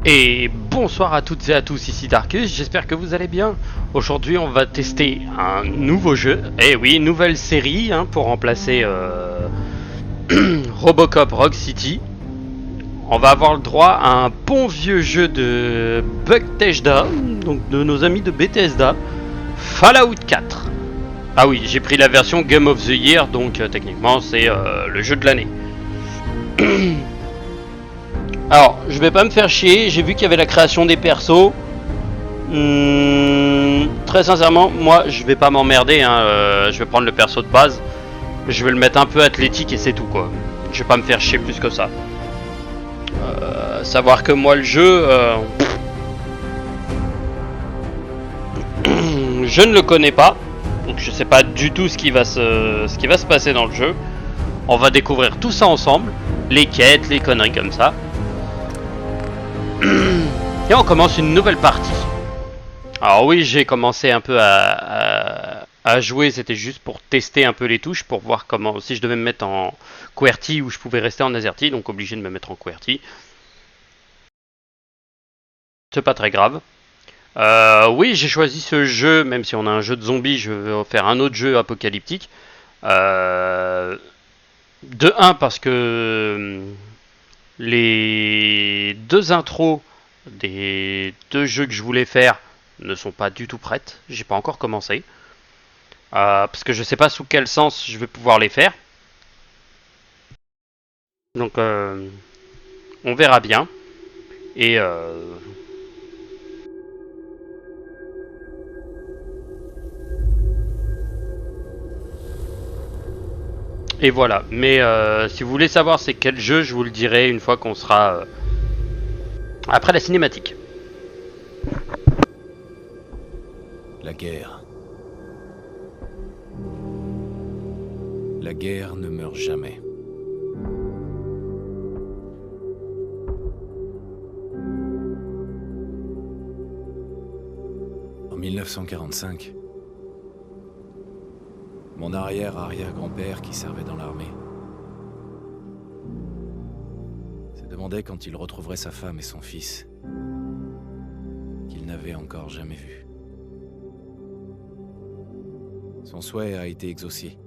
Et bonsoir à toutes et à tous, ici Darkus, j'espère que vous allez bien. Aujourd'hui on va tester un nouveau jeu, et oui, nouvelle série pour remplacer Robocop Rock City. On va avoir le droit à un bon vieux jeu de Bethesda, donc de nos amis de Bethesda, Fallout 4. Ah oui, j'ai pris la version Game of the Year, donc techniquement c'est le jeu de l'année. Alors, je vais pas me faire chier, j'ai vu qu'il y avait la création des persos. Très sincèrement, moi je vais pas m'emmerder, je vais prendre le perso de base, je vais le mettre un peu athlétique et c'est tout quoi. Je vais pas me faire chier plus que ça. Savoir que moi le jeu, je ne le connais pas, donc je sais pas du tout ce qui va se passer dans le jeu. On va découvrir tout ça ensemble, les quêtes, les conneries comme ça. Et on commence une nouvelle partie. Alors oui, j'ai commencé un peu à jouer, c'était juste pour tester un peu les touches, pour voir comment, si je devais me mettre en QWERTY ou je pouvais rester en AZERTY, donc obligé de me mettre en QWERTY. C'est pas très grave. Oui, j'ai choisi ce jeu, même si on a un jeu de zombies, je vais faire un autre jeu apocalyptique. De 1 parce que les deux intros des deux jeux que je voulais faire ne sont pas du tout prêtes, j'ai pas encore commencé. Parce que je sais pas sous quel sens je vais pouvoir les faire. Donc on verra bien. Et et voilà. Mais si vous voulez savoir c'est quel jeu, je vous le dirai une fois qu'on sera après la cinématique. La guerre. La guerre ne meurt jamais. En 1945, mon arrière-arrière-grand-père qui servait dans l'armée se demandait quand il retrouverait sa femme et son fils qu'il n'avait encore jamais vus. Son souhait a été exaucé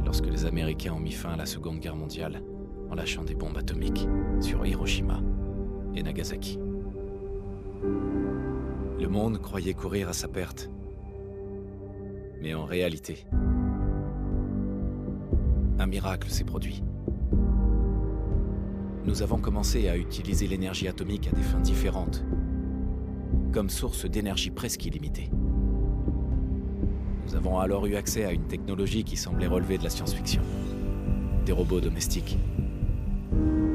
lorsque les Américains ont mis fin à la Seconde Guerre mondiale en lâchant des bombes atomiques sur Hiroshima et Nagasaki. Le monde croyait courir à sa perte. Mais en réalité, un miracle s'est produit. Nous avons commencé à utiliser l'énergie atomique à des fins différentes, comme source d'énergie presque illimitée. Nous avons alors eu accès à une technologie qui semblait relever de la science-fiction. Des robots domestiques,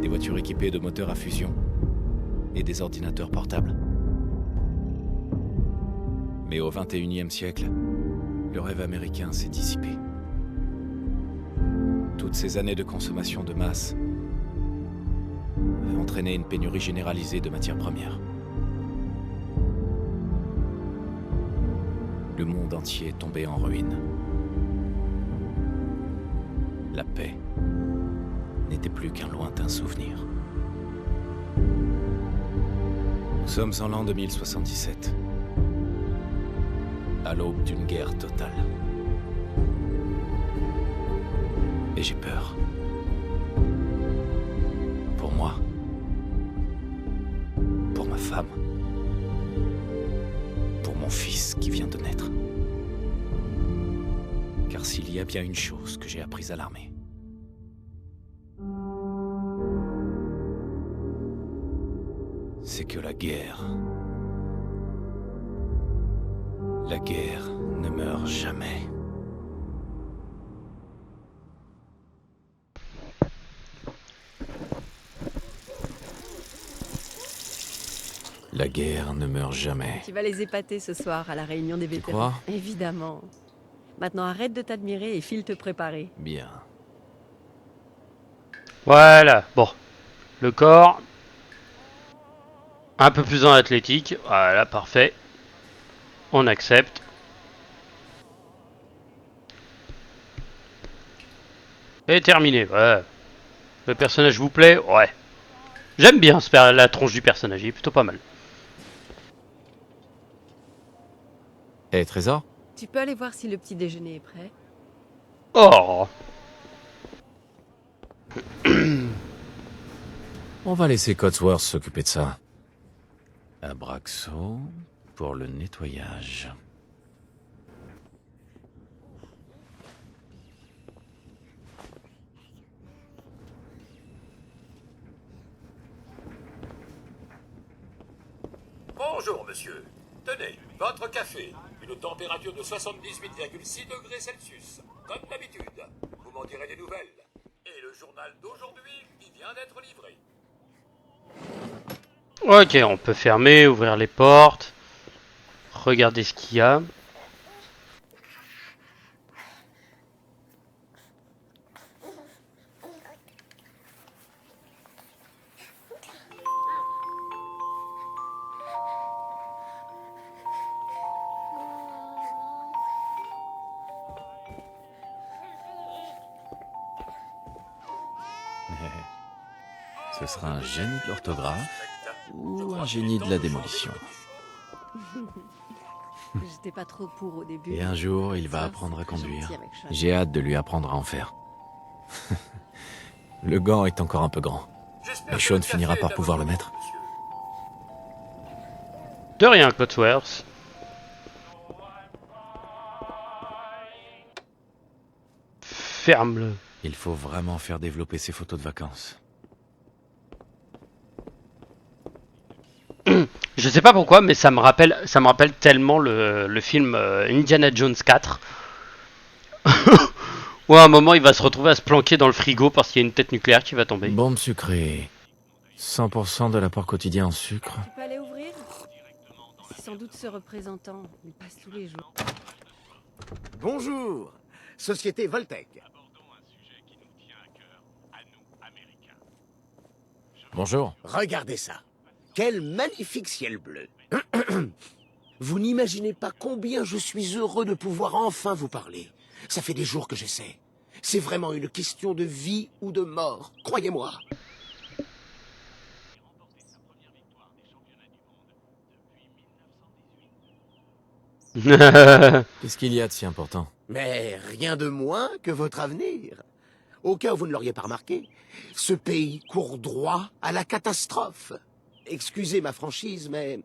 des voitures équipées de moteurs à fusion et des ordinateurs portables. Mais au XXIe siècle, le rêve américain s'est dissipé. Toutes ces années de consommation de masse avaient entraîné une pénurie généralisée de matières premières. Le monde entier tombait en ruine. La paix n'était plus qu'un lointain souvenir. Nous sommes en l'an 2077, à l'aube d'une guerre totale. Et j'ai peur. Pour moi. Pour ma femme. Pour mon fils qui vient de naître. Car s'il y a bien une chose que j'ai apprise à l'armée, c'est que la guerre ne meurt jamais. La guerre ne meurt jamais. Tu vas les épater ce soir à la réunion des vétérans. crois ? Évidemment. Maintenant arrête de t'admirer et file te préparer. Bien. Voilà. Bon, le corps un peu plus en athlétique. Voilà, parfait. On accepte. Et terminé. Ouais. Le personnage vous plaît? Ouais. J'aime bien la tronche du personnage, il est plutôt pas mal. Eh, Trésor? Tu peux aller voir si le petit déjeuner est prêt. Oh. On va laisser Codsworth s'occuper de ça. Abraxo pour le nettoyage. Bonjour, monsieur. Tenez, votre café. Une température de 78,6 degrés Celsius. Comme d'habitude. Vous m'en direz des nouvelles. Et le journal d'aujourd'hui, il vient d'être livré. Ok, on peut fermer, ouvrir les portes. Regardez ce qu'il y a. Ce sera un génie de l'orthographe ou un génie de la démolition. J'étais pas trop pour au début. Et un jour, il va Ça, apprendre à c'est très conduire. gentil avec Sean. J'ai hâte de lui apprendre à en faire. Le gant est encore un peu grand. J'espère Et que Sean le café finira est par à pouvoir le votre mettre. goût, monsieur. De rien, Codsworth. Ferme-le. Il faut vraiment faire développer ses photos de vacances. Je sais pas pourquoi, mais ça me rappelle tellement le film Indiana Jones 4. Où à un moment il va se retrouver à se planquer dans le frigo parce qu'il y a une tête nucléaire qui va tomber. Bombe sucrée. 100% de l'apport quotidien en sucre. Tu peux aller ouvrir? C'est sans doute ce représentant. Il passe tous les jours. Bonjour, Société Voltec. Bonjour. Regardez ça. Quel magnifique ciel bleu. Vous n'imaginez pas combien je suis heureux de pouvoir enfin vous parler. Ça fait des jours que j'essaie. C'est vraiment une question de vie ou de mort, croyez-moi. Qu'est-ce qu'il y a de si important? Mais rien de moins que votre avenir. Au cas où vous ne l'auriez pas remarqué, ce pays court droit à la catastrophe. Excusez ma franchise, mais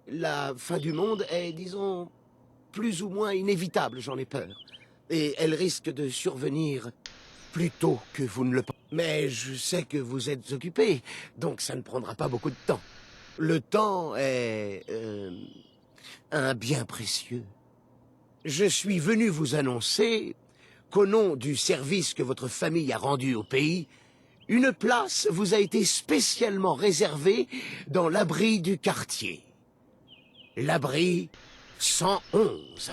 la fin du monde est, disons, plus ou moins inévitable, j'en ai peur. Et elle risque de survenir plus tôt que vous ne le pensez. Mais je sais que vous êtes occupé, donc ça ne prendra pas beaucoup de temps. Le temps est un bien précieux. Je suis venu vous annoncer qu'au nom du service que votre famille a rendu au pays, une place vous a été spécialement réservée dans l'abri du quartier. L'abri 111.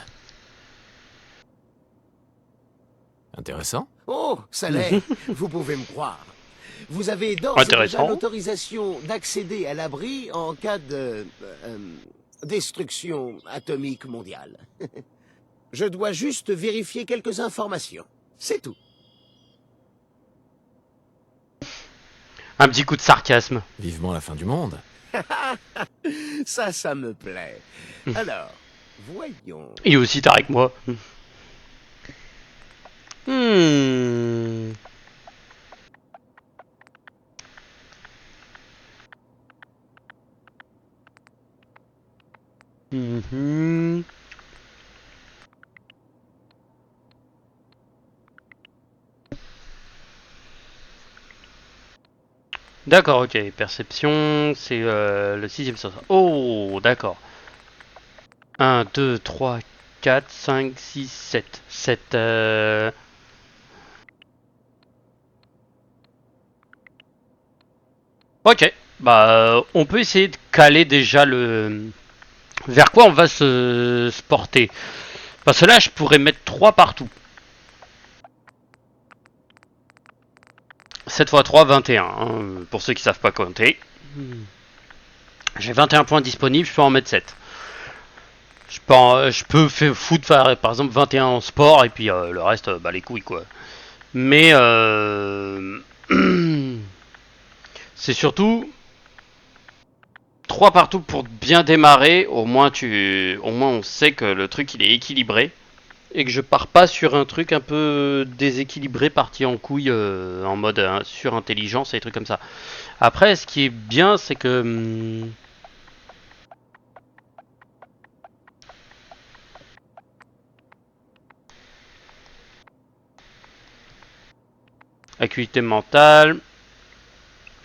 Intéressant. Oh, ça l'est, vous pouvez me croire. Vous avez d'ores et déjà Intéressant. l'autorisation d'accéder à l'abri en cas de destruction atomique mondiale. Je dois juste vérifier quelques informations. C'est tout. Un petit coup de sarcasme. Vivement la fin du monde. Ça me plaît. Alors, voyons. Il est aussi tard que moi. Hmm. Mhm. D'accord, ok. Perception, c'est le sixième sens. Oh, d'accord. 1, 2, 3, 4, 5, 6, 7. 7. Ok. Bah, on peut essayer de caler déjà le... Vers quoi on va se porter. Parce que là, je pourrais mettre 3 partout. 7 x 3, 21. Hein, pour ceux qui savent pas compter. J'ai 21 points disponibles, je peux en mettre 7. Je peux foutre par exemple 21 en sport et puis le reste, bah les couilles quoi. Mais c'est surtout 3 partout pour bien démarrer. Au moins on sait que le truc il est équilibré. Et que je pars pas sur un truc un peu déséquilibré, parti en couille, en mode surintelligence et des trucs comme ça. Après, ce qui est bien, c'est que... acuité mentale.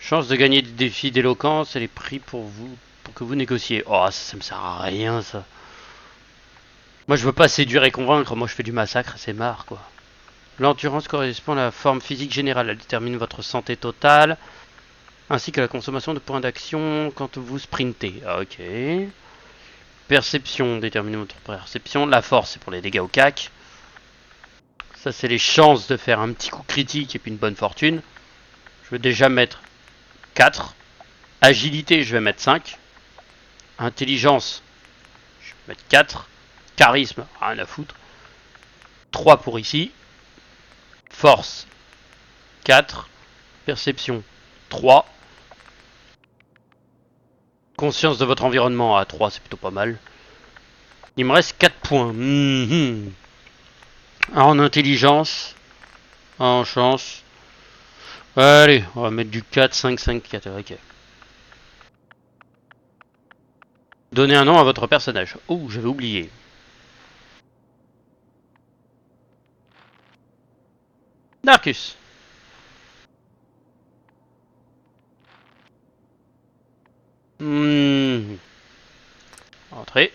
Chance de gagner des défis d'éloquence et les prix pour que vous négociez. Oh, ça me sert à rien, ça. Moi, je veux pas séduire et convaincre. Moi, je fais du massacre, c'est marre, quoi. L'endurance correspond à la forme physique générale. Elle détermine votre santé totale, ainsi que la consommation de points d'action quand vous sprintez. Ok. Perception détermine votre perception. La force, c'est pour les dégâts au cac. Ça, c'est les chances de faire un petit coup critique et puis une bonne fortune. Je vais déjà mettre 4. Agilité, je vais mettre 5. Intelligence, je vais mettre 4. Charisme, rien à foutre. 3 pour ici. Force, 4. Perception, 3. Conscience de votre environnement, à 3, c'est plutôt pas mal. Il me reste 4 points. En intelligence. En chance. Allez, on va mettre du 4, 5, 5, 4. Ok. Donnez un nom à votre personnage. Oh, j'avais oublié. Narcus. Entrée.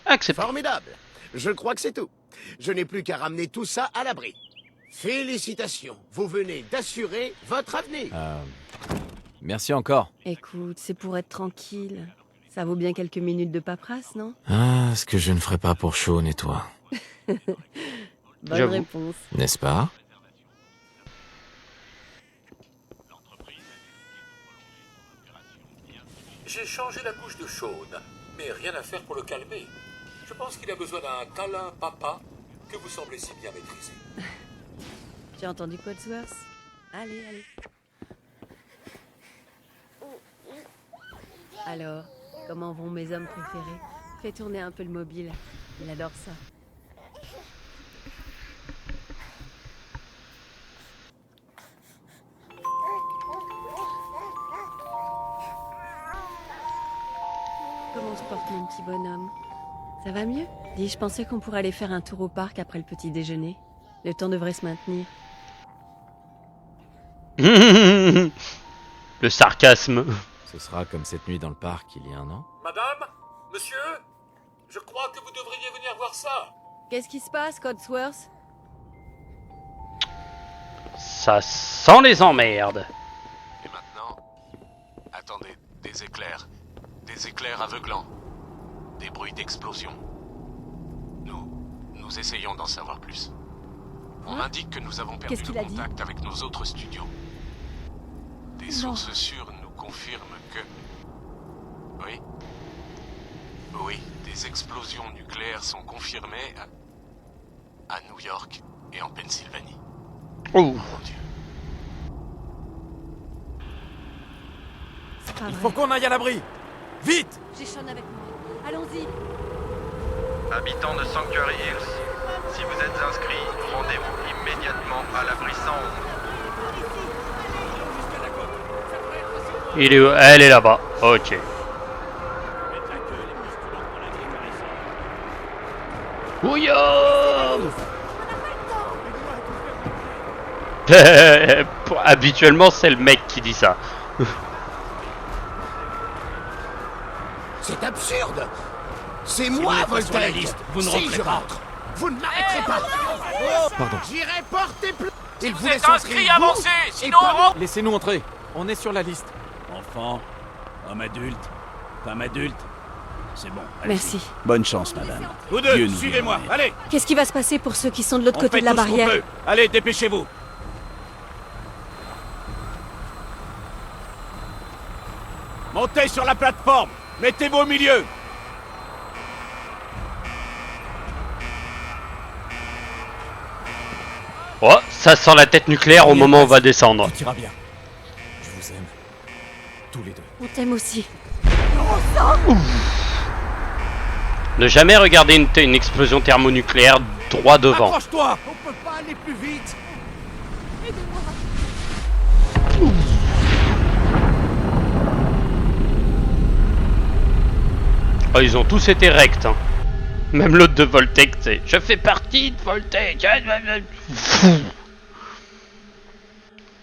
Accepté. Formidable. Je crois que c'est tout. Je n'ai plus qu'à ramener tout ça à l'abri. Félicitations. Vous venez d'assurer votre avenir. Merci encore. Écoute, c'est pour être tranquille. Ça vaut bien quelques minutes de paperasse, non? Ah, ce que je ne ferais pas pour Shaun et toi. Bonne J'avoue. réponse. N'est-ce pas? J'ai changé la couche de Shaun, mais rien à faire pour le calmer. Je pense qu'il a besoin d'un câlin papa que vous semblez si bien maîtriser. Tu as entendu Codsworth? Allez, allez. Alors, comment vont mes hommes préférés? Fais tourner un peu le mobile. Il adore ça. Comment se porte mon petit bonhomme? Ça va mieux? Dis, je pensais qu'on pourrait aller faire un tour au parc après le petit déjeuner. Le temps devrait se maintenir. Le sarcasme. Ce sera comme cette nuit dans le parc il y a un an. Madame, monsieur, je crois que vous devriez venir voir ça. Qu'est-ce qui se passe, Codsworth? Ça sent les emmerdes. Et maintenant, attendez, des éclairs. Des éclairs aveuglants. Des bruits d'explosion. Nous essayons d'en savoir plus. On m'indique que nous avons perdu Qu'est-ce le qu'il a dit? contact avec nos autres studios. Des sources sûres nous confirment que... Oui. Oui, des explosions nucléaires sont confirmées à New York et en Pennsylvanie. Oh. Mon Dieu. C'est pas Il vrai. faut qu'on aille à l'abri! Vite! J'ai Shaun avec moi. Allons-y. Habitants de Sanctuary Hills, si vous êtes inscrits, rendez-vous immédiatement à l'abri 111. Il est où? Elle est là-bas. Ok. Ouillom. Habituellement, c'est le mec qui dit ça. C'est absurde. C'est moi, Voltaire. Vous ne rentrez pas. Vous ne m'arrêterez pas. Pardon. J'irai porter plainte. Il Vous voulait êtes inscrit, avancez, sinon on rentre. Laissez-nous entrer. On est sur la liste. Enfant, homme adulte, femme adulte, c'est bon. allez-y. Merci. Bonne chance, madame. Vous Dieu deux, nous suivez-moi, bénisse. allez. Qu'est-ce qui va se passer pour ceux qui sont de l'autre On côté fait de la tout ce qu'on barrière? peut. Allez, dépêchez-vous. Montez sur la plateforme. Mettez-vous au milieu. Oh, ça sent la tête nucléaire au moment où on va descendre. Tout ira bien. Je vous aime. Tous les deux. On t'aime aussi. Ne jamais regarder une explosion thermonucléaire droit devant. Accroche-toi. On peut pas aller plus vite. Oh, ils ont tous été rects. Hein. Même l'autre de Voltec, tu sais. Je fais partie de Voltec.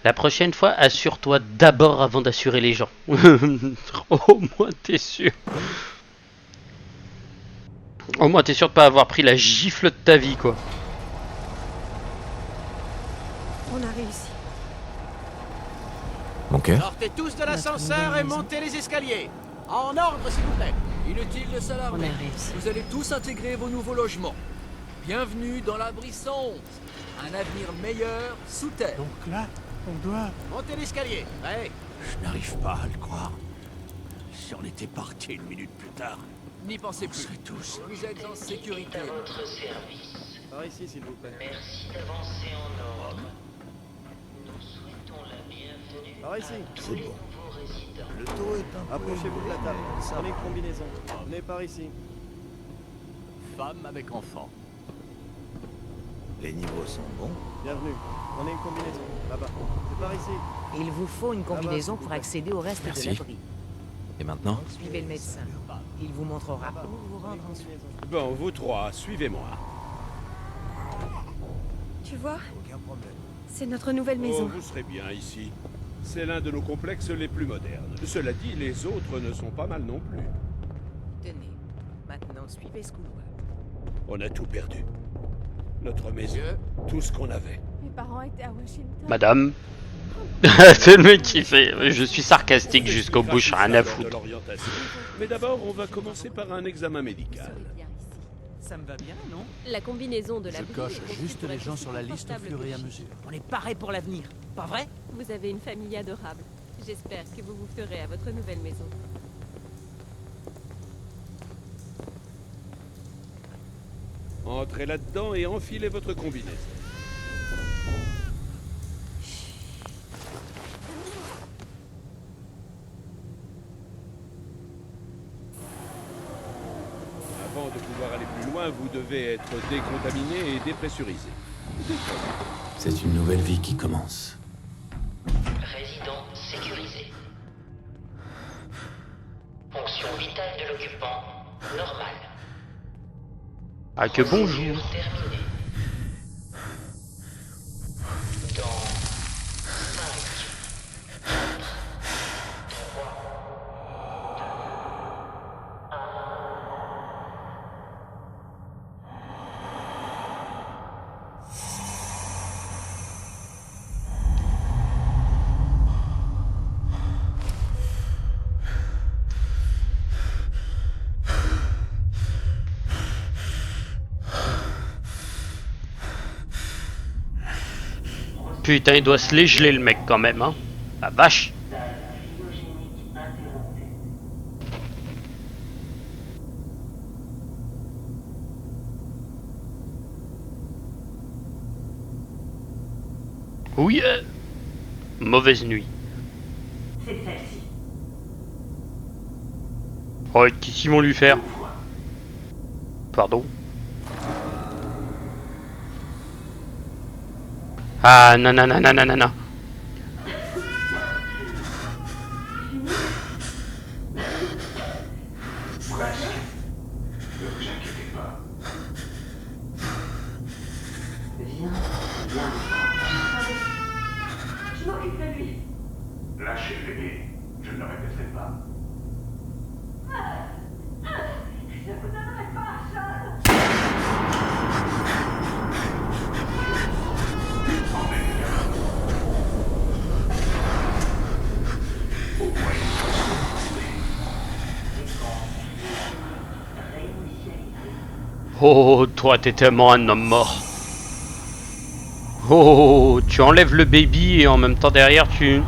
La prochaine fois, assure-toi d'abord avant d'assurer les gens. Au moins, t'es sûr. Au moins, t'es sûr de pas avoir pris la gifle de ta vie, quoi. On a réussi. Ok. Sortez tous de l'ascenseur et montez les escaliers. En ordre, s'il vous plaît. Inutile de On a s'alarmer. réussi. Vous allez tous intégrer vos nouveaux logements. Bienvenue dans l'abri 111. Un avenir meilleur sous terre. Donc là, on doit... Montez l'escalier. Ouais. Je n'arrive pas à le croire. Si on était parti une minute plus tard, N'y pensez on plus. serait tous... Vous êtes en sécurité. Votre service. Par ici, s'il vous plaît. Merci d'avancer en ordre. Nous souhaitons la bienvenue Par ici. à tous les nouveaux résidents. Le taux est un peu... Approchez-vous de la table. Prenez une combinaison. Venez par ici. Femme avec enfant. Les niveaux sont bons. Bienvenue. Prenez une combinaison. Là-bas. C'est par ici. Il vous faut une combinaison pour accéder au reste Merci. de l'abri. Et maintenant? Suivez le médecin. Il vous montrera où vous rendre ensuite. Bon, vous trois, suivez-moi. Tu vois, Aucun problème. c'est notre nouvelle Oh, maison. vous serez bien ici. C'est l'un de nos complexes les plus modernes. Cela dit, les autres ne sont pas mal non plus. Tenez. Maintenant, suivez ce couloir. On a tout perdu. Notre maison, tout ce qu'on avait. Mes parents étaient à Washington. Madame. C'est le mec qui fait. Je suis sarcastique jusqu'au bout, je rien à foutre. Mais d'abord, on va commencer par un examen médical. Ça me va bien, non? La combinaison de la Je coche juste les gens sur la liste au fur et à mesure. On est paré pour l'avenir, pas vrai? Vous avez une famille adorable. J'espère que vous vous ferez à votre nouvelle maison. Entrez là-dedans et enfilez votre combinaison. Avant de pouvoir aller plus loin, vous devez être décontaminé et dépressurisé. C'est une nouvelle vie qui commence. Résident sécurisé. Fonction vitale de l'occupant, normale. Ah, que bonjour. Procédure terminée. Dans 5, 4, 3, 2, 1. Putain, il doit se les geler le mec quand même, hein. La vache. Oui. Mauvaise nuit. C'est celle-ci. Oh, qu'est-ce qu'ils vont lui faire? Pardon. Ah, non, non, non, non, non, non, non. Ne vous inquiétez pas. Viens, viens. Je m'occupe de lui. Lâchez le bébé. Je ne le répéterai pas. Je vous donnerai pas un seul. Oh, toi, t'es tellement un homme mort. Oh, tu enlèves le baby et en même temps derrière tu...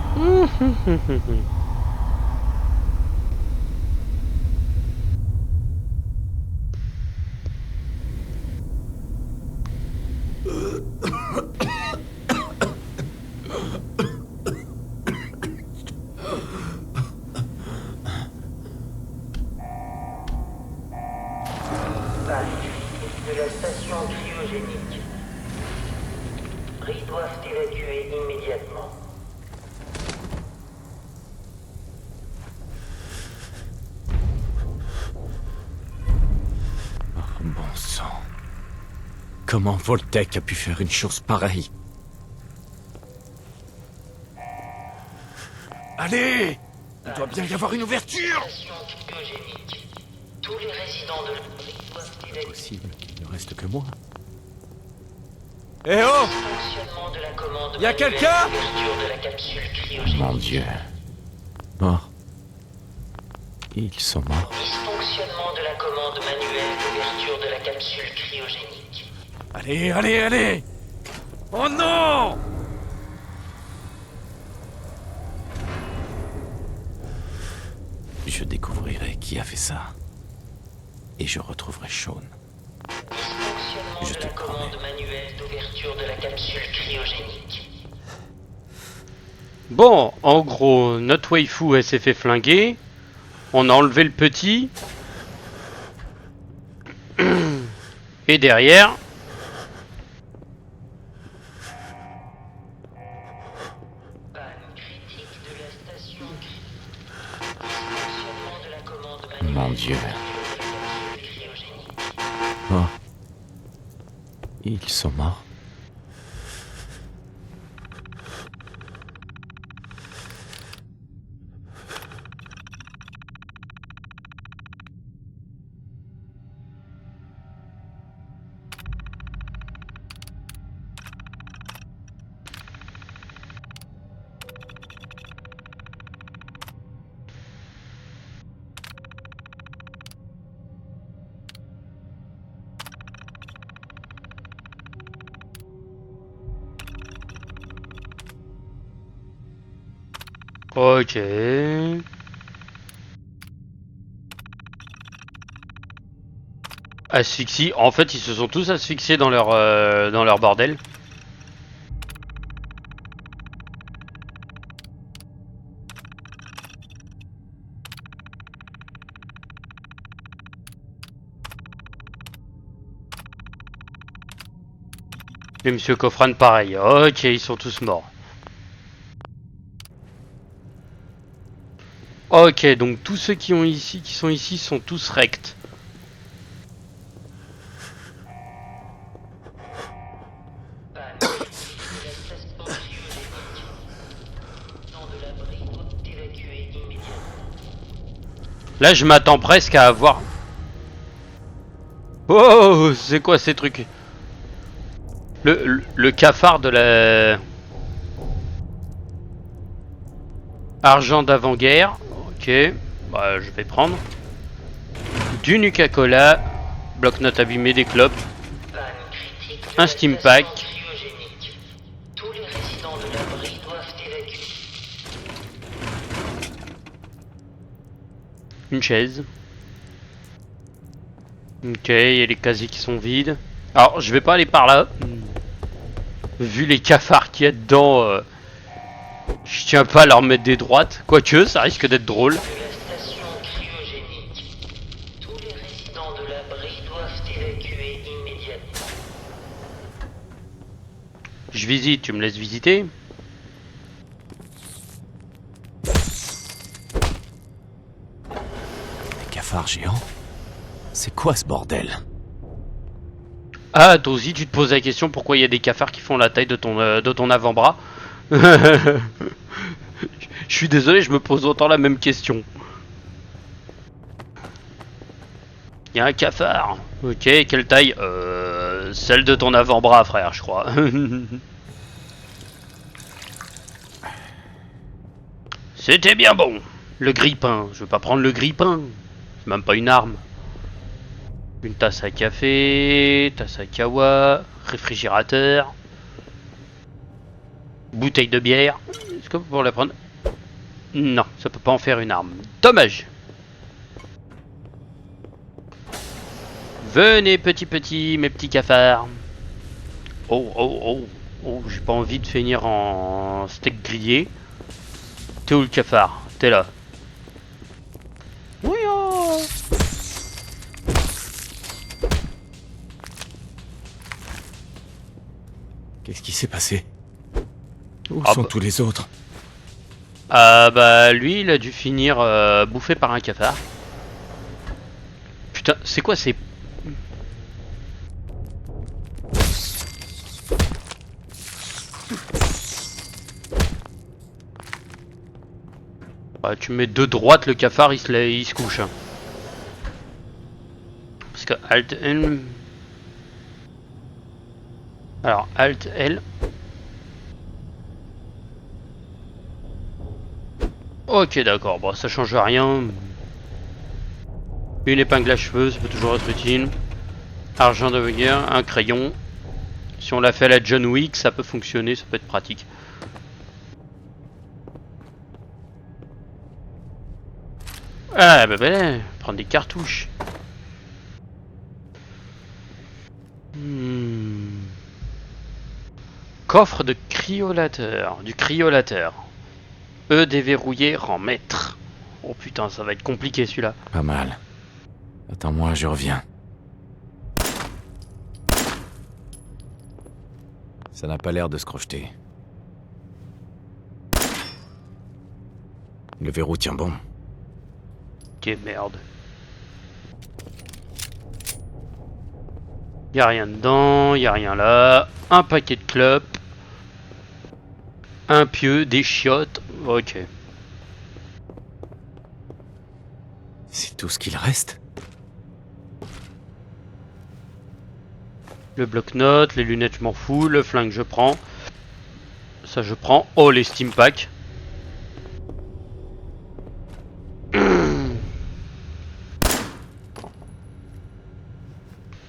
Panne critique de la station cryogénique. Bris doivent évacuer immédiatement. Oh, bon sang. Comment Voltec a pu faire une chose pareille? Allez! Il doit bien y avoir une ouverture! Station cryogénique. Tous les résidents de l'abri doivent évacuer. Possible qu'il ne reste que moi. Eh oh! Fonctionnement de la commande Y a manuelle quelqu'un? d'ouverture de la capsule cryogénique. Mon Dieu. Morts. Ils sont morts. Dysfonctionnement de la commande manuelle d'ouverture de la capsule cryogénique. Allez, allez, allez! Oh non! Je découvrirai qui a fait ça. Et je retrouverai Sean. Dysfonctionnement Je de te la promets. commande manuelle d'ouverture de la capsule cryogénique. Bon, en gros, notre waifu, elle s'est fait flinguer. On a enlevé le petit. Et derrière... Panne critique de la station Dysfonctionnement de la commande manuelle Mon Dieu. d'ouverture de la capsule cryogénique. Oh. Ils sont morts. Ok. Asphyxie. En fait, ils se sont tous asphyxiés dans leur bordel. Et Monsieur Coffran, pareil. Ok, ils sont tous morts. Ok, donc tous ceux qui sont ici sont tous rects. Panne critique de la station cryogénique. Dans de l'abri doivent évacuer immédiatement. Là, je m'attends presque à avoir... Oh, c'est quoi ces trucs? Le cafard de la... Argent d'avant-guerre. Ok, bah, je vais prendre. Du Nuka-Cola. Bloc-notes abîmé, des clopes. Panne critique de Un la steam station pack. cryogénique. Tous les résidents de l'abri doivent évacuer. Une chaise. Ok, il y a les casiers qui sont vides. Alors, je vais pas aller par là. Vu les cafards qu'il y a dedans, je tiens pas à leur mettre des droites. Quoique, ça risque d'être drôle. De la station cryogénique. Tous les résidents de l'abri doivent évacuer immédiatement. Je visite, tu me laisses visiter? Des cafards géants? C'est quoi ce bordel? Ah, toi aussi, tu te poses la question pourquoi il y a des cafards qui font la taille de ton avant-bras. Je suis désolé, je me pose autant la même question. Il y a un cafard. Ok, quelle taille? Celle de ton avant-bras, frère, je crois. C'était bien bon. Le grille-pain. Je veux pas prendre le grille-pain. C'est même pas une arme. Une tasse à café, tasse à kawa, réfrigérateur, bouteille de bière. Est-ce que vous pouvez la prendre? Non, ça peut pas en faire une arme. Dommage. Venez petit, mes petits cafards. Oh, oh, oh. Oh, j'ai pas envie de finir en steak grillé. T'es où le cafard? T'es là. Oui, oh. Qu'est-ce qui s'est passé? Où Ah sont bah. tous les autres? Bah lui il a dû finir bouffé par un cafard. Putain, c'est quoi ces... Bah, tu mets de droite le cafard, il se couche. Hein. Parce que Alt L... Alors Alt L... Ok d'accord, bon ça change rien. Une épingle à cheveux, ça peut toujours être utile. Argent de guerre, un crayon. Si on l'a fait à la John Wick, ça peut fonctionner, ça peut être pratique. Ah bah prendre des cartouches. Coffre de cryolateur, du cryolateur. Déverrouillé, rend maître. Oh putain, ça va être compliqué celui-là. Pas mal. Attends-moi, je reviens. Ça n'a pas l'air de se crocheter. Le verrou tient bon. Ok, merde. Y'a rien dedans, y'a rien là. Un paquet de clopes. Un pieu, des chiottes. Ok. C'est tout ce qu'il reste? Le bloc-notes, les lunettes je m'en fous, le flingue je prends. Ça je prends. Oh les steam packs.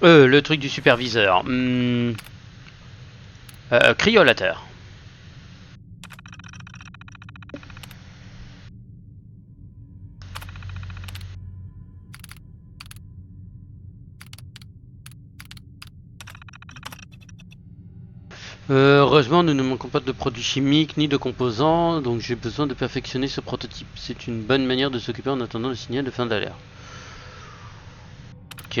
Le truc du superviseur. Cryolateur. Heureusement, nous ne manquons pas de produits chimiques ni de composants, donc j'ai besoin de perfectionner ce prototype. C'est une bonne manière de s'occuper en attendant le signal de fin d'alerte. Ok.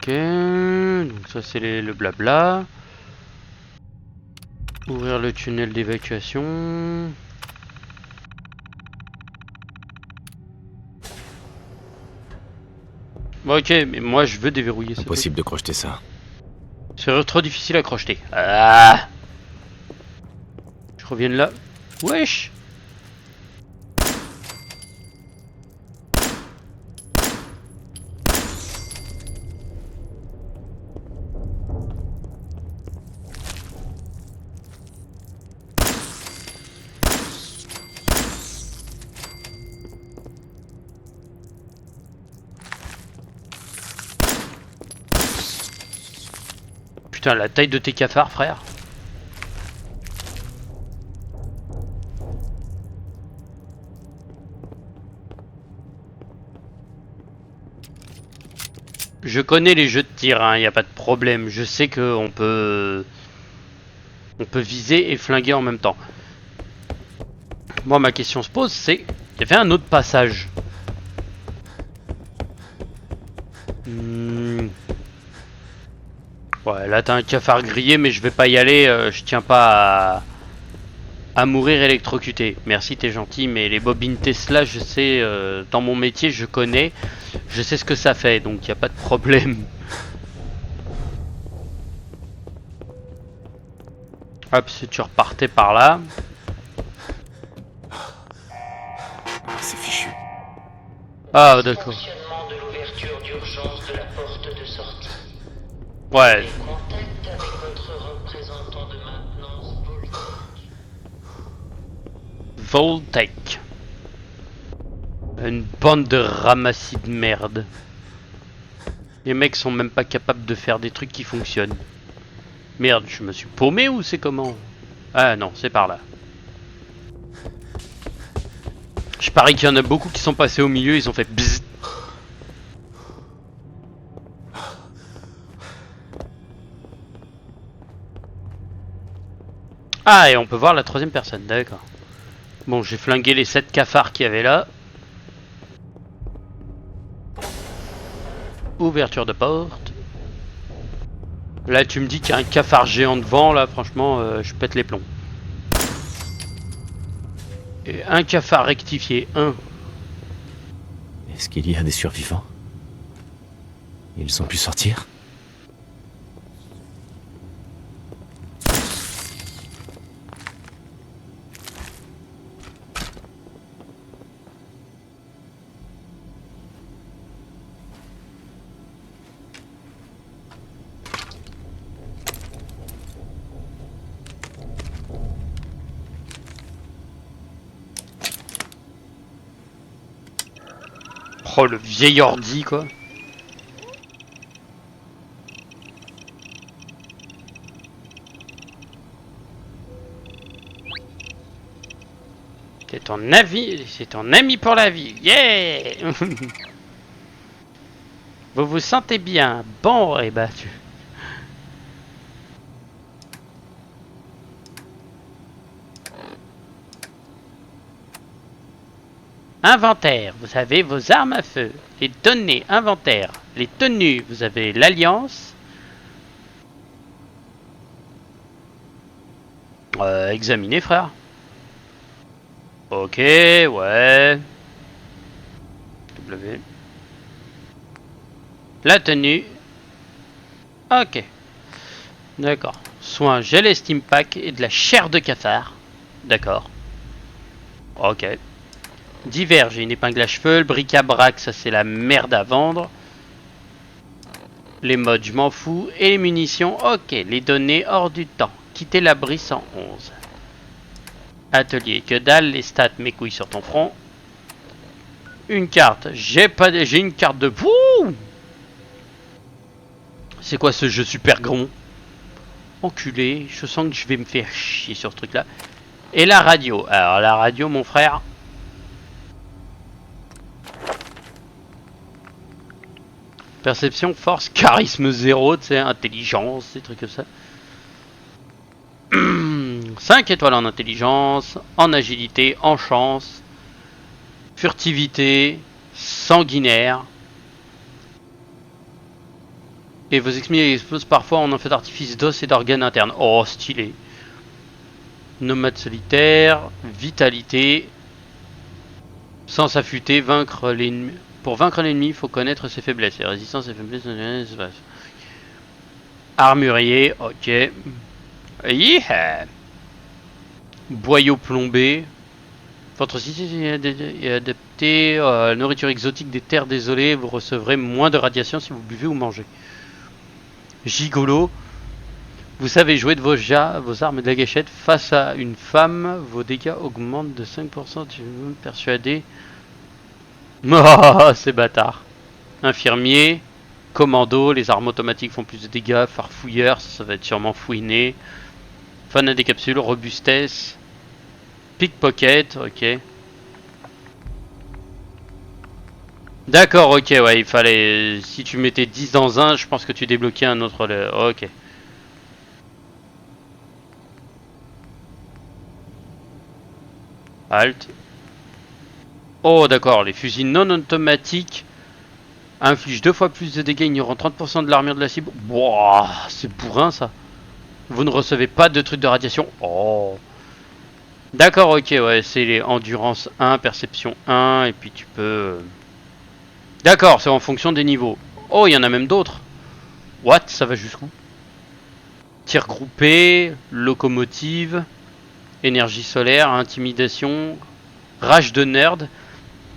Ok, donc ça c'est le blabla. Ouvrir le tunnel d'évacuation. Bon, ok, mais moi je veux déverrouiller ça. Impossible de crocheter ça. C'est trop difficile à crocheter. Ah, je reviens de là. Wesh. Putain, la taille de tes cafards, frère. Je connais les jeux de tir, hein, y a pas de problème. Je sais que on peut viser et flinguer en même temps. Moi, ma question se pose, c'est, il y avait un autre passage. Ouais, là t'as un cafard grillé, mais je vais pas y aller. Je tiens pas à mourir électrocuté. Merci, t'es gentil, mais les bobines Tesla, je sais, dans mon métier, je connais. Je sais ce que ça fait, donc y a pas de problème. Hop, si tu repartais par là. C'est fichu. Ah, d'accord. Fonctionnement de l'ouverture d'urgence de la porte de sortie. Ouais. Contact avec votre représentant de maintenance Voltec. Une bande de ramassis de merde. Les mecs sont même pas capables de faire des trucs qui fonctionnent. Merde, je me suis paumé ou c'est comment? Ah non, c'est par là. Je parie qu'il y en a beaucoup qui sont passés au milieu, ils ont fait bzzz. Ah, et on peut voir la troisième personne, d'accord. Bon, j'ai flingué les 7 cafards qu'il y avait là. Ouverture de porte. Là, tu me dis qu'il y a un cafard géant devant, là, franchement, je pète les plombs. Et un cafard rectifié, 1. Est-ce qu'il y a des survivants? Ils ont pu sortir? Oh, le vieil ordi, quoi. C'est ton avis, c'est ton ami pour la vie. Yeah. Vous vous sentez bien? Bon, et bah tu... Inventaire, vous avez vos armes à feu. Les données, inventaire. Les tenues, vous avez l'Alliance. Examiner, frère. Ok, ouais. W. La tenue. Ok. D'accord. Soins, gel et steam pack et de la chair de cafard. D'accord. Ok. Divers, j'ai une épingle à cheveux, le bric-à-brac, ça c'est la merde à vendre. Les modes, je m'en fous. Et les munitions, ok. Les données hors du temps. Quitter l'abri 111. Atelier, que dalle, les stats, mes couilles sur ton front. Une carte, j'ai une carte de... Wouh! C'est quoi ce jeu super gros? Enculé, je sens que je vais me faire chier sur ce truc là. Et la radio, alors la radio mon frère... Perception, force, charisme 0, tu sais, intelligence, des trucs comme ça. 5 étoiles en intelligence, en agilité, en chance, furtivité, sanguinaire. Et vos ennemis explosent parfois en un feu d'artifice d'os et d'organes internes. Oh, stylé. Nomade solitaire, vitalité, sens affûté, vaincre l'ennemi. Pour vaincre l'ennemi, il faut connaître ses faiblesses. Les résistances et faiblesses. Armurier, ok. Yeah. Boyau plombé. Votre système est adapté à la nourriture exotique des terres désolées. Vous recevrez moins de radiation si vous buvez ou mangez. Gigolo. Vous savez jouer de vos armes et de la gâchette. Face à une femme, vos dégâts augmentent de 5%. Tu veux me persuader? Oh, c'est bâtard. Infirmier, commando, les armes automatiques font plus de dégâts. Farfouilleur, ça va être sûrement fouiné. Fan à des capsules, robustesse. Pickpocket, ok. D'accord, ok, ouais, il fallait... Si tu mettais 10 dans un, je pense que tu débloquais un autre... Ok. Halt. Oh d'accord, les fusils non automatiques infligent 2 fois plus de dégâts, ignorant 30% de l'armure de la cible. Wouah, c'est bourrin ça. Vous ne recevez pas de trucs de radiation. Oh. D'accord, ok, ouais, c'est les endurance 1, perception 1, et puis tu peux... D'accord, c'est en fonction des niveaux. Oh, il y en a même d'autres. What? Ça va jusqu'où? Tir groupé, locomotive, énergie solaire, intimidation, rage de nerd.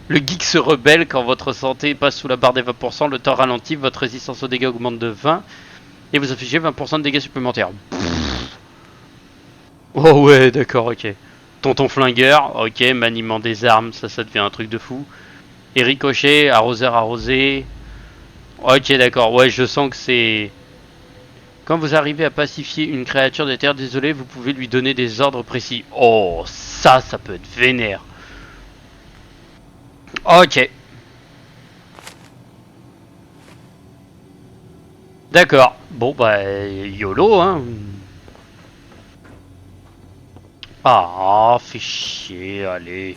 Le geek se rebelle quand votre santé passe sous la barre des 20%, le temps ralentit, votre résistance aux dégâts augmente de 20 et vous affichez 20% de dégâts supplémentaires. Pff. Oh ouais, d'accord, ok. Tonton flingueur, ok, maniement des armes, ça devient un truc de fou. Et ricochet, arroseur arrosé. Ok, d'accord, ouais, je sens que c'est... Quand vous arrivez à pacifier une créature des terres désolées, vous pouvez lui donner des ordres précis. Oh, ça peut être vénère. Ok. D'accord. Bon bah YOLO hein. Ah, fais chier, allez.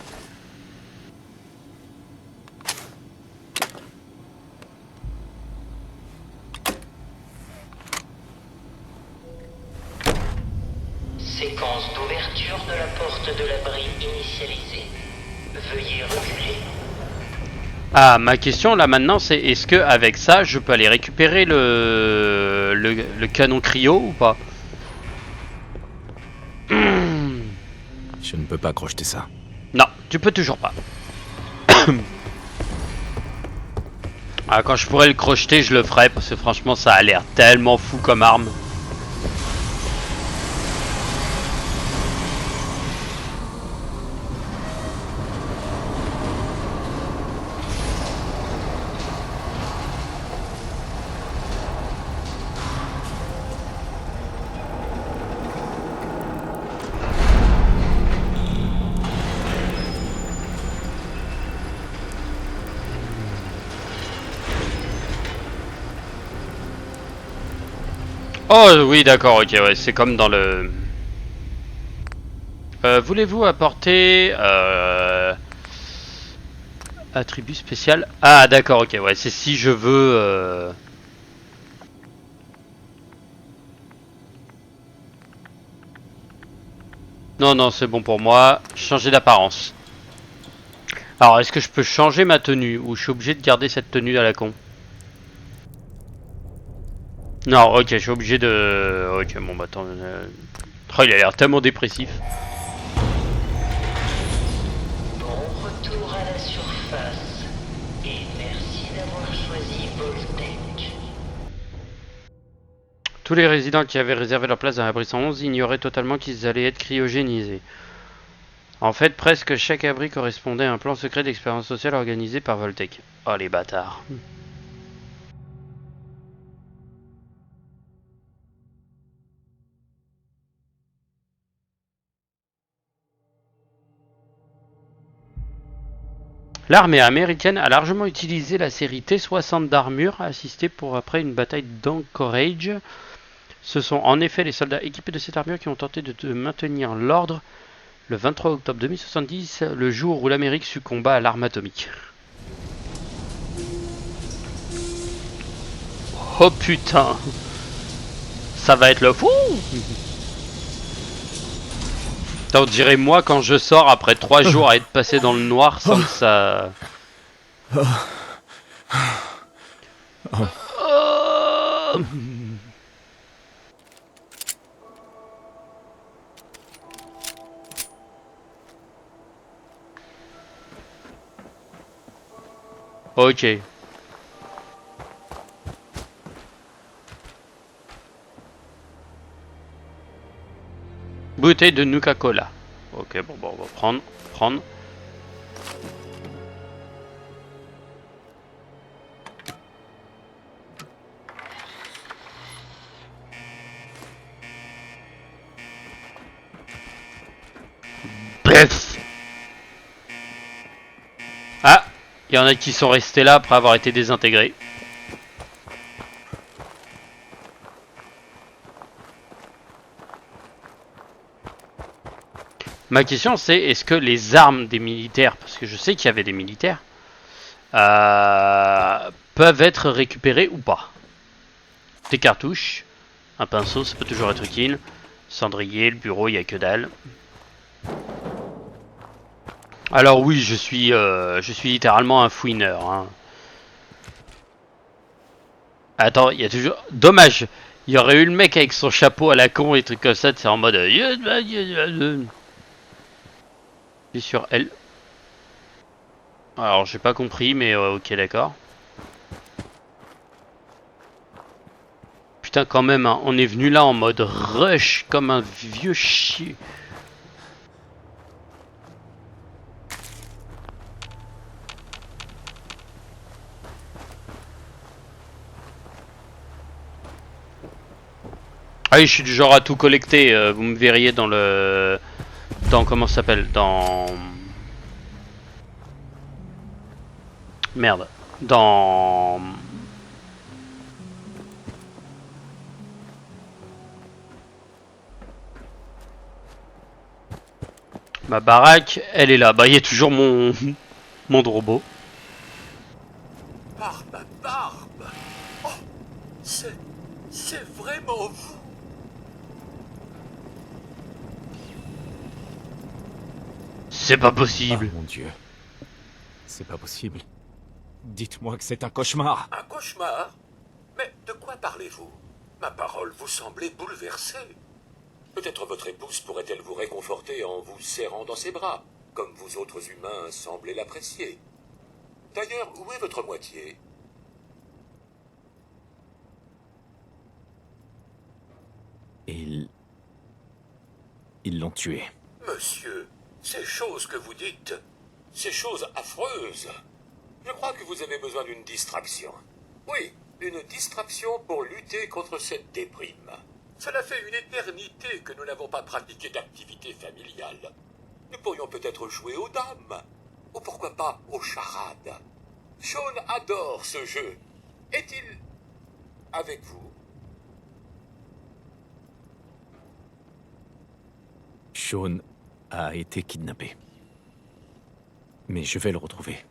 Séquence d'ouverture de la porte de l'abri initialisée. Veuillez reculer. Ah, ma question là maintenant c'est est-ce que avec ça je peux aller récupérer le canon cryo ou pas? Je ne peux pas crocheter ça. Non, tu peux toujours pas. Ah, quand je pourrais le crocheter, je le ferai parce que franchement ça a l'air tellement fou comme arme. Oh oui d'accord, ok, ouais, c'est comme dans le... voulez-vous apporter... attribut spécial? Ah d'accord, ok, ouais, c'est si je veux... Non, non, c'est bon pour moi. Changer d'apparence. Alors, est-ce que je peux changer ma tenue ou je suis obligé de garder cette tenue à la con? Non, ok, je suis obligé de... Ok, bon, bah attends... Oh, il a l'air tellement dépressif. Bon retour à la surface. Et merci d'avoir choisi Voltec. Tous les résidents qui avaient réservé leur place dans l'abri 111 ignoraient totalement qu'ils allaient être cryogénisés. En fait, presque chaque abri correspondait à un plan secret d'expérience sociale organisé par Voltec. Oh, les bâtards. L'armée américaine a largement utilisé la série T-60 d'armure assistée pour après une bataille d'Anchorage. Ce sont en effet les soldats équipés de cette armure qui ont tenté de maintenir l'ordre le 23 octobre 2070, le jour où l'Amérique succomba à l'arme atomique. Oh putain, ça va être le fou. On dirait moi quand je sors après 3 jours à être passé dans le noir sans que ça... Ok. Bouteille de Nuka-Cola. Ok, bon, on va prendre. Bref. Ah, il y en a qui sont restés là après avoir été désintégrés. Ma question c'est, est-ce que les armes des militaires, parce que je sais qu'il y avait des militaires, peuvent être récupérées ou pas? Des cartouches, un pinceau, ça peut toujours être utile. Cendrier, le bureau, il n'y a que dalle. Alors oui, je suis littéralement un fouineur. Hein. Attends, il y a toujours... Dommage, il y aurait eu le mec avec son chapeau à la con et trucs comme ça, c'est en mode... sur L. Alors j'ai pas compris mais ok d'accord. Putain quand même hein, on est venu là en mode rush comme un vieux chien. Ah oui je suis du genre à tout collecter, vous me verriez dans le... Dans comment ça s'appelle? Dans Merde. Dans... Ma baraque, elle est là. Bah, il y a toujours mon... mon robot. Par ma barbe! Oh, c'est vraiment vous! C'est pas possible. Oh mon Dieu. C'est pas possible. Dites-moi que c'est un cauchemar. Un cauchemar? Mais de quoi parlez-vous? Ma parole, vous semblez bouleversé. Peut-être votre épouse pourrait-elle vous réconforter en vous serrant dans ses bras, comme vous autres humains semblez l'apprécier. D'ailleurs, où est votre moitié? Ils l'ont tué. Monsieur, ces choses que vous dites, ces choses affreuses, je crois que vous avez besoin d'une distraction. Oui, une distraction pour lutter contre cette déprime. Cela fait une éternité que nous n'avons pas pratiqué d'activité familiale. Nous pourrions peut-être jouer aux dames, ou pourquoi pas aux charades. Sean adore ce jeu. Est-il avec vous? Sean a été kidnappé. Mais je vais le retrouver.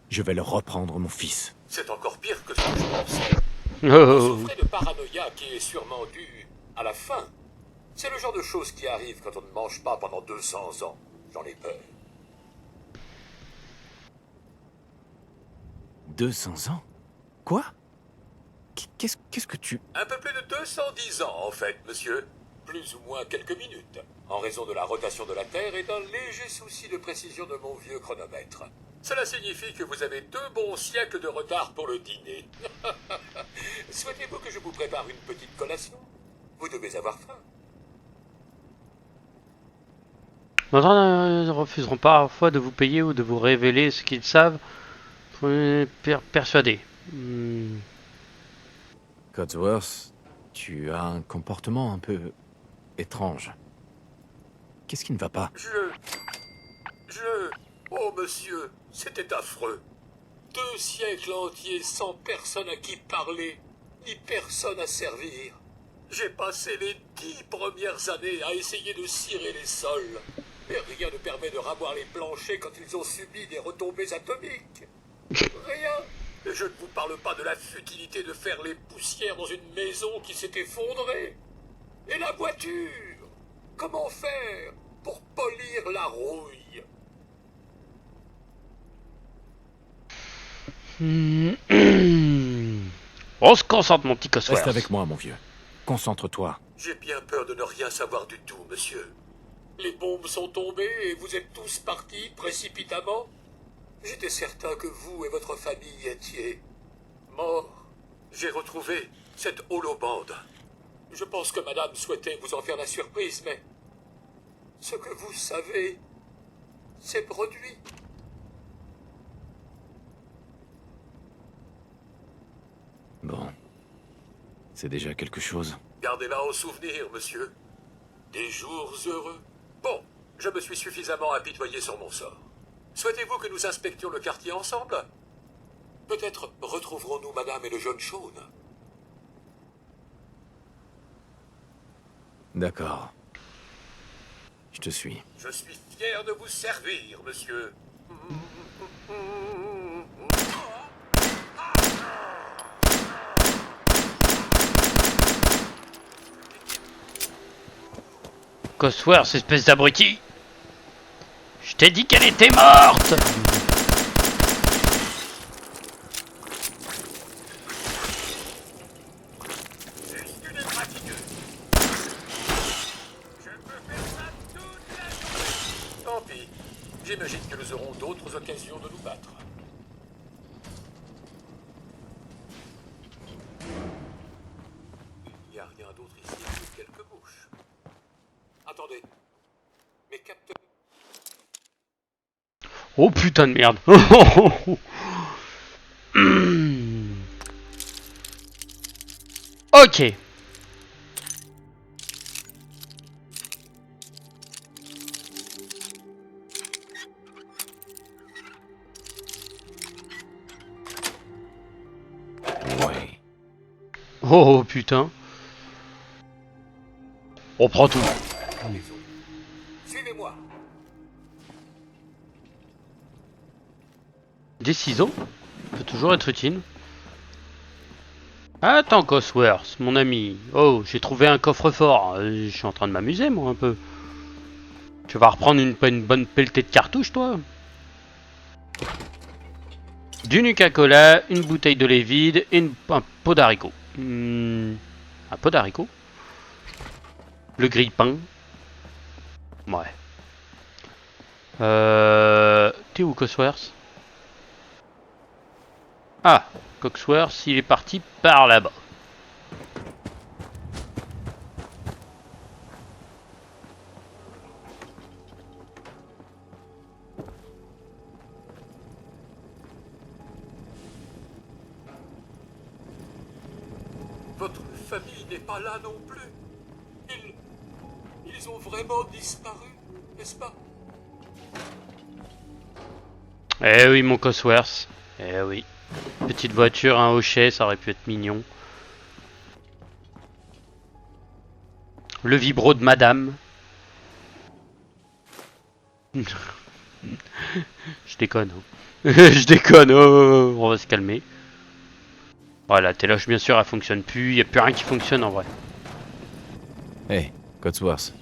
Je vais leur reprendre mon fils. C'est encore pire que ce que je pensais. Oh. Vous souffrez de paranoïa qui est sûrement due à la faim. C'est le genre de choses qui arrive quand on ne mange pas pendant 200 ans. J'en ai peur. 200 ans? Quoi? Qu'est-ce que tu... Un peu plus de 210 ans, en fait, monsieur. Plus ou moins quelques minutes, en raison de la rotation de la Terre et d'un léger souci de précision de mon vieux chronomètre. Cela signifie que vous avez 2 bons siècles de retard pour le dîner. Souhaitez-vous que je vous prépare une petite collation? Vous devez avoir faim. Nos gens ne refuseront pas parfois de vous payer ou de vous révéler ce qu'ils savent. Persuadé. Codsworth, tu as un comportement un peu étrange. Qu'est-ce qui ne va pas? Oh, monsieur, c'était affreux. 2 siècles entiers sans personne à qui parler, ni personne à servir. J'ai passé les 10 premières années à essayer de cirer les sols. Mais rien ne permet de ravoir les planchers quand ils ont subi des retombées atomiques. Rien. Et je ne vous parle pas de la futilité de faire les poussières dans une maison qui s'est effondrée. Et la voiture? Comment faire pour polir la rouille? On se concentre, mon petit Cosworth. Reste avec moi, mon vieux. Concentre-toi. J'ai bien peur de ne rien savoir du tout, monsieur. Les bombes sont tombées et vous êtes tous partis précipitamment. J'étais certain que vous et votre famille étiez morts. J'ai retrouvé cette holobande. Je pense que madame souhaitait vous en faire la surprise, mais ce que vous savez s'est produit. Bon. C'est déjà quelque chose. Gardez-la en souvenir, monsieur. Des jours heureux. Bon, je me suis suffisamment apitoyé sur mon sort. Souhaitez-vous que nous inspections le quartier ensemble? Peut-être retrouverons-nous madame et le jeune Sean. D'accord. Je te suis. Je suis fier de vous servir, monsieur. Cosworth, espèce d'abruti. Je t'ai dit qu'elle était morte. Tant pis. J'imagine que nous aurons d'autres occasions de nous battre. Il n'y a rien d'autre ici que quelques mouches. Attendez. Mes capteurs... Oh putain de merde. Ok. Oh putain. On prend tout. Suivez-moi. Des ciseaux peut toujours être utile. Attends, Cosworth, mon ami. Oh, j'ai trouvé un coffre-fort. Je suis en train de m'amuser, moi, un peu. Tu vas reprendre une bonne pelletée de cartouches, toi? Du Nuka-Cola, une bouteille de lait vide et un pot d'haricots. Un pot d'haricots? Le grille-pain. Ouais. T'es où, Cosworth? Ah, Coxworth, il est parti par là-bas. Votre famille n'est pas là non plus. Ils ont vraiment disparu, n'est-ce pas? Eh oui, mon Cosworth. Eh oui. Petite voiture, un hochet, ça aurait pu être mignon. Le vibro de madame. Je déconne. Hein. Je déconne. Oh, on va se calmer. Voilà, téloche bien sûr, elle fonctionne plus. Il n'y a plus rien qui fonctionne en vrai. Hey, Codsworth.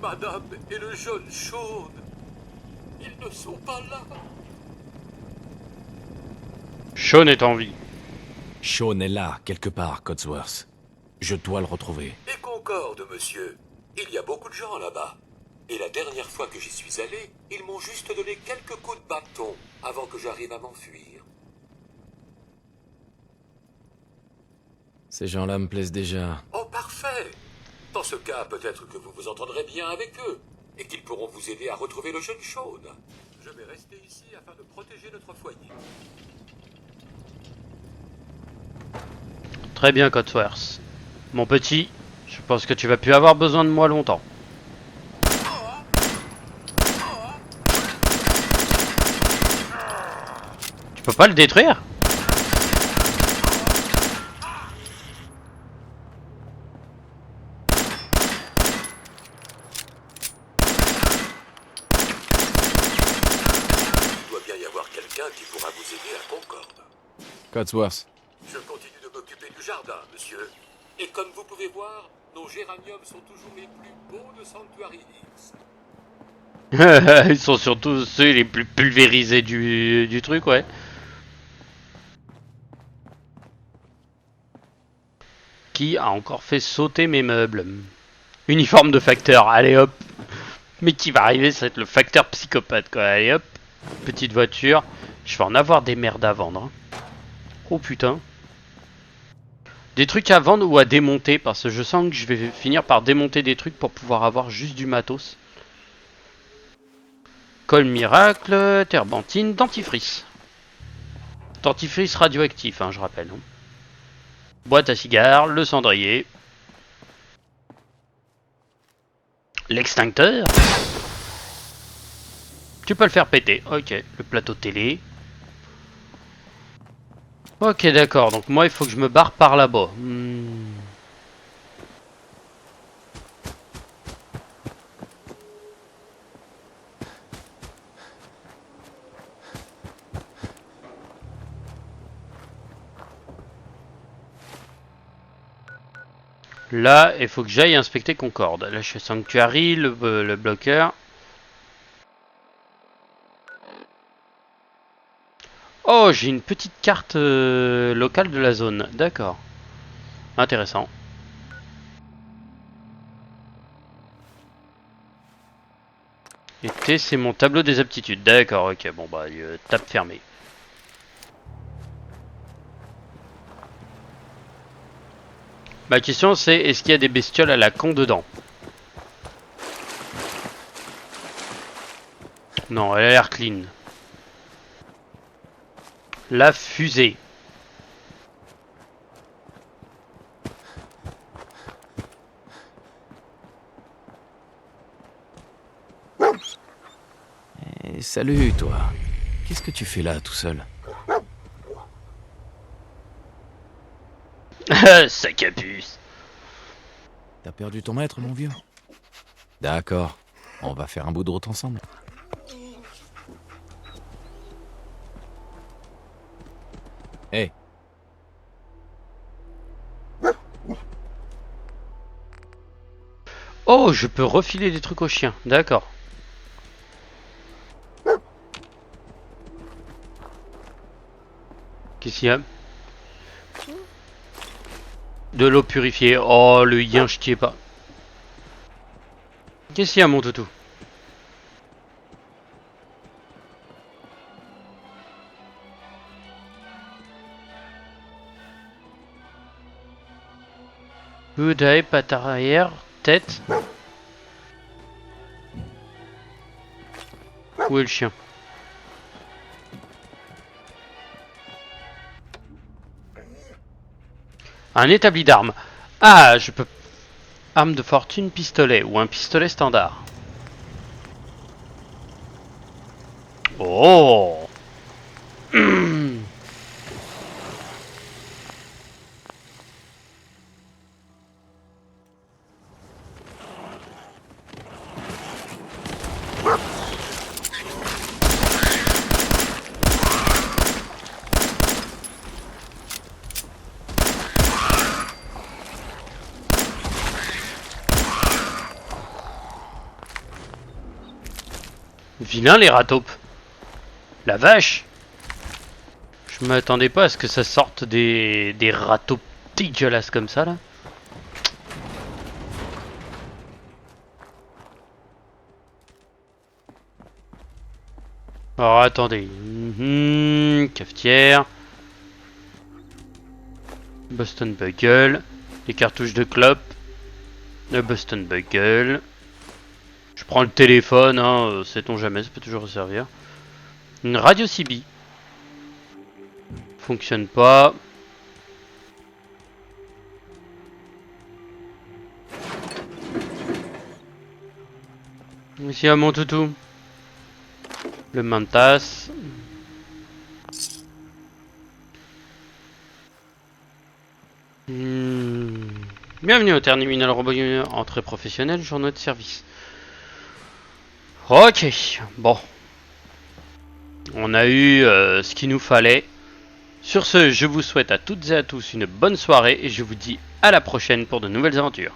Madame et le jeune Sean, ils ne sont pas là. Sean est en vie. Sean est là, quelque part, Codsworth. Je dois le retrouver. Et Concorde, monsieur. Il y a beaucoup de gens là-bas. Et la dernière fois que j'y suis allé, ils m'ont juste donné quelques coups de bâton avant que j'arrive à m'enfuir. Ces gens-là me plaisent déjà. Oh, parfait. Dans ce cas, peut-être que vous vous entendrez bien avec eux et qu'ils pourront vous aider à retrouver le jeune Sean. Je vais rester ici afin de protéger notre foyer. Très bien, Codsworth. Mon petit, je pense que tu vas plus avoir besoin de moi longtemps. Tu peux pas le détruire? Il doit bien y avoir quelqu'un qui pourra vous aider à Concorde. Codsworth. Je continue de m'occuper du jardin, monsieur. Et comme vous pouvez voir, nos géraniums sont toujours les plus beaux de Sanctuary Hills. Ils sont surtout ceux les plus pulvérisés du truc, ouais. Qui a encore fait sauter mes meubles? Uniforme de facteur, allez hop. Mais qui va arriver, ça va être le facteur psychopathe, quoi. Allez hop. Petite voiture. Je vais en avoir des merdes à vendre. Hein. Oh putain. Des trucs à vendre ou à démonter, parce que je sens que je vais finir par démonter des trucs pour pouvoir avoir juste du matos. Colle miracle, terbentine, dentifrice. Dentifrice radioactif, hein, je rappelle. Hein. Boîte à cigares, le cendrier. L'extincteur. Tu peux le faire péter. Ok, le plateau télé. Ok, d'accord. Donc moi, il faut que je me barre par là-bas. Là, il faut que j'aille inspecter Concorde. Là, je fais Sanctuary, le bloqueur. Oh, j'ai une petite carte locale de la zone. D'accord. Intéressant. Et T, c'est mon tableau des aptitudes. D'accord, ok. Bon, bah, tape fermée. Ma question, c'est est-ce qu'il y a des bestioles à la con dedans? Non, elle a l'air clean. La fusée. Salut, toi. Qu'est-ce que tu fais là, tout seul? Sac à puce. T'as perdu ton maître, mon vieux? D'accord. On va faire un bout de route ensemble. Hé. Oh, je peux refiler des trucs aux chiens. D'accord. Qu'est-ce qu'il y a? De l'eau purifiée. Oh, le yin, je t'y ai pas. Qu'est-ce qu'il y a, mon toutou? Good eye, patte arrière, tête. Où est le chien? Un établi d'armes. Ah, je peux... Arme de fortune, pistolet ou un pistolet standard. Oh. Vilain les rataupes. La vache. Je m'attendais pas à ce que ça sorte des rataupes dégueulasses comme ça là. Alors attendez. Cafetière. Boston Bugle. Les cartouches de clope. Le Boston Bugle. Je prends le téléphone, hein, sait-on jamais, ça peut toujours servir. Une radio CB. Fonctionne pas. Ici à mon toutou. Le Mantas. Bienvenue au terminal robot entrée professionnelle, journée de service. Ok, bon. On a eu ce qu'il nous fallait. Sur ce, je vous souhaite à toutes et à tous une bonne soirée et je vous dis à la prochaine pour de nouvelles aventures.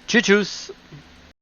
Tchuss tchuss.